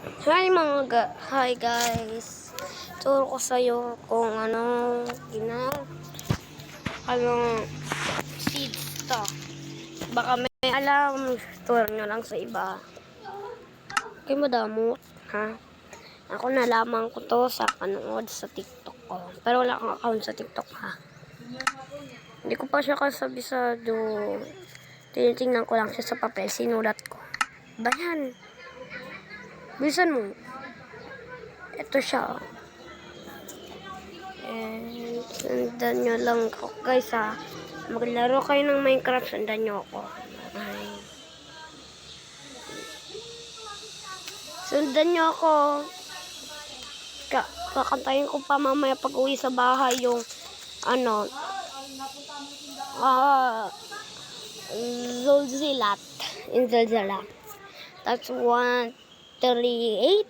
Hi guys. Turo ko sa iyo kung anong seeds to. Baka may alam, turo nyo lang sa iba. Okay, madamot, ha? Ako nalaman ko to sa panood sa TikTok ko. Pero wala akong account sa TikTok, ha? Hindi ko pa siya kasabisado. Tinitingnan ko lang siya sa papel. Sinulat ko. Bayan. Bilisan mo. Ito siya. And sundan nyo lang ako guys, ha. Maglaro kayo ng Minecraft, sundan nyo ako. Ay. Sundan nyo ako. Kakantayin ko pa mamaya pag uwi sa bahay yung Zulzilat. In Zulzala. That's 138.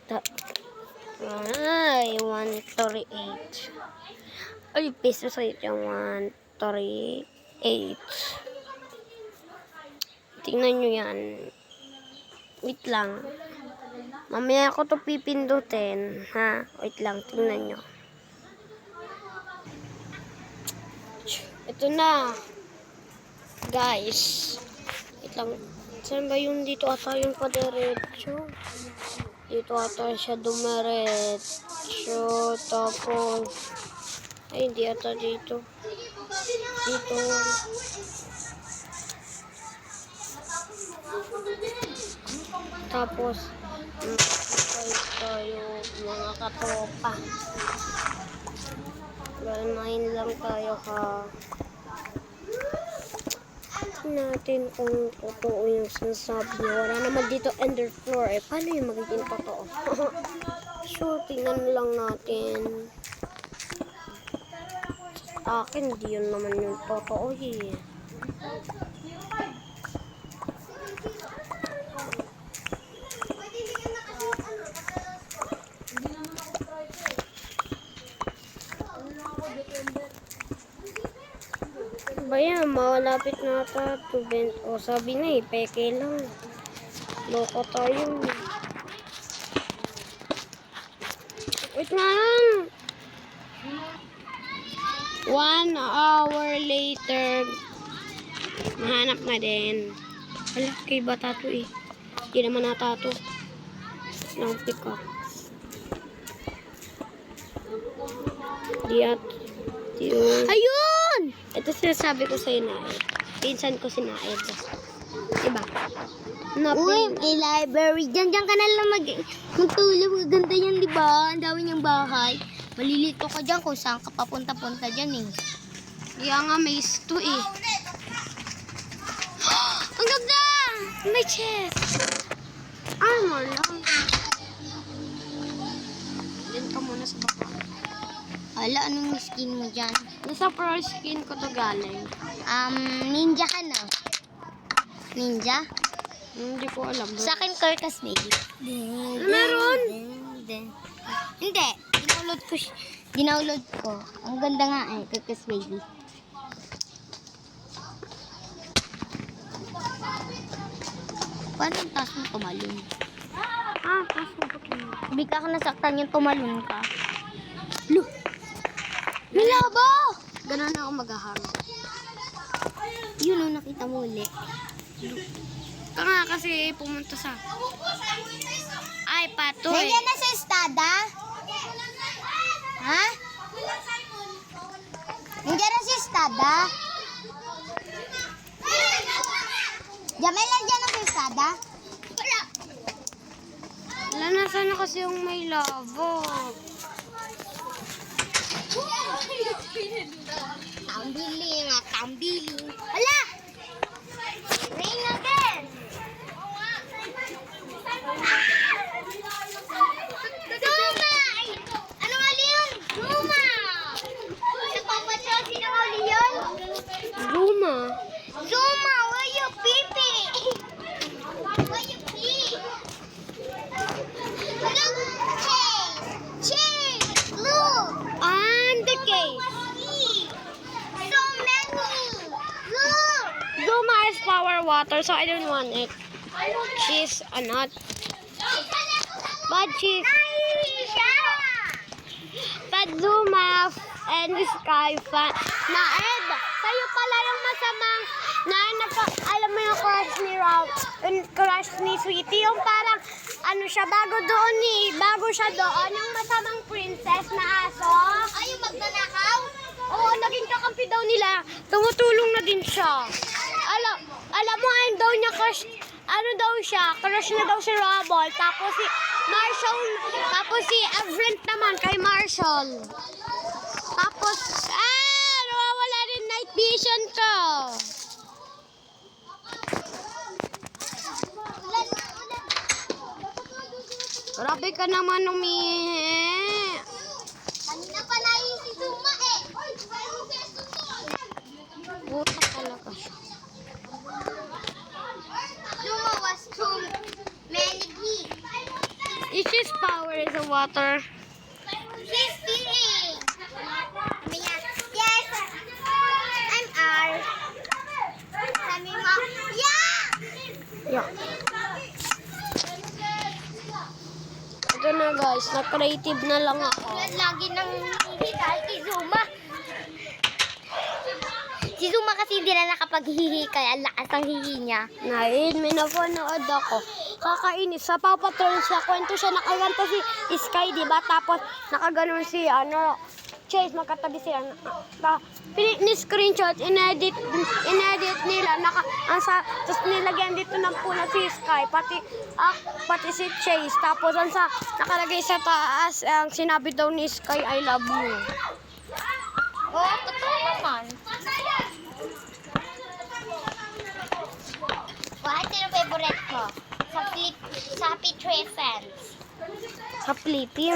Ay, 138. Ay, pesos sa ito yung 138. Tingnan nyo yan. Wait lang. Mamaya ako to pipindutin. Ha? Wait lang, tingnan nyo. Ito na. Guys. Wait lang. Saan ba yung dito ata yung padiretso? Dito ata siya dumiretso. Tapos, ay hindi ata dito. Dito. Tapos, tayo mga katropa. Galmahin lang tayo, ha. Natin kung totoo yung sinasabi niya. Wala naman dito ender floor. Paano yung magiging totoo? Sure, tingnan lang natin. Sa akin, di yun naman yung totoo eh. Bayan, malapit na ata to bend. O, sabi na eh, peke lang. Loko tayo. Wait na lang. 1 hour later. Mahanap na din. Wala, kay bata to eh. Hindi naman nata to. Nang pick up. Ayun! Ito sinasabi ko sa'yo na eh. Pinsan ko si Naed. Diba? Uy, may library. Diyan ka na lang magtulog. Maganda yan, diba? Ang dami niyang bahay. Malilito ka dyan kung saan ka papunta-punta dyan eh. Kaya nga may sto eh. Ang ganda! May chest! Armor lang. Diyan ka muna sa baba. Hala, anong skin mo dyan? Nasa pro skin ko to galing. Ninja ka na. Ninja? Hindi ko alam. Sa akin, Kirkas baby. Meron? Hindi. Dinownload ko. Ang ganda nga eh, Kirkas baby. Paano yung taas mo tumalon? Taas mo ba ito? Bigla ka nasaktan yung tumalon ka. Look! Nalabo! Ganun ako maghaharap. Yun o, nakita mo ulit. Ito nga kasi pumunta sa... Ay, patoy. Nandiyan na sa estada? Ha? Nandiyan na sa estada? Jamel, nandiyan na sa estada? Wala. Wala na sana kasi yung may lavo. Tambiling nga, tambiling. Hala! Rain again! Zuma! Ano nga yun? Zuma! Sa Papa Chow, sino nga yun? Luma. Zuma, where you pee-pee? Where you pee? Look! Chase! Look! And the case. So many! Look! Luma is power water, so I don't want it. She's not. Budgie, Padzuma, and Sky fan. Na Ed, sa'yo pala yung masamang alam mo yung crush ni Rob, yung crush ni Sweetie, yung parang ano siya, bago siya doon, yung masamang princess na aso. Ay, yung magnanakaw? Oo, naging kakampi daw nila. Tumutulong na din siya. Alam mo, ano daw niya crush, ano daw siya, crush na daw si Robol, tapos si Marshall, tapos si Avrent naman kay Marshall. Tapos, nawawala rin night vision ko. Grabe ka naman umihi. Kanina pa na yung si Zuma eh. Buta talaga siya. Zuma was too many geeks. Ishi's power is a water. He's stealing. Yes. I'm R. Sabi mo, yeah! Yeah. Ito na guys, na-creative na lang ako. Lagi nang hihi dahil kay Zuma. Si Zuma kasi hindi na nakapaghihi kaya ang lakas ng hihi niya. Nain, may napanood ako. Kakainis. Sa Paw Patrol siya, kwento siya, nakaganta si Sky, diba? Tapos, nakaganon si, Chase, magkatabi siya. Ni-screenshot, inedit nila. Tapos nilagyan dito ng pula si Sky, pati si Chase. Tapos, nakalagay sa taas, ang sinabi daw ni Sky, I love you. Oh, totoo naman. Bakit sino favorite mo? Sa Happy Tree Fans. Sa Flippy,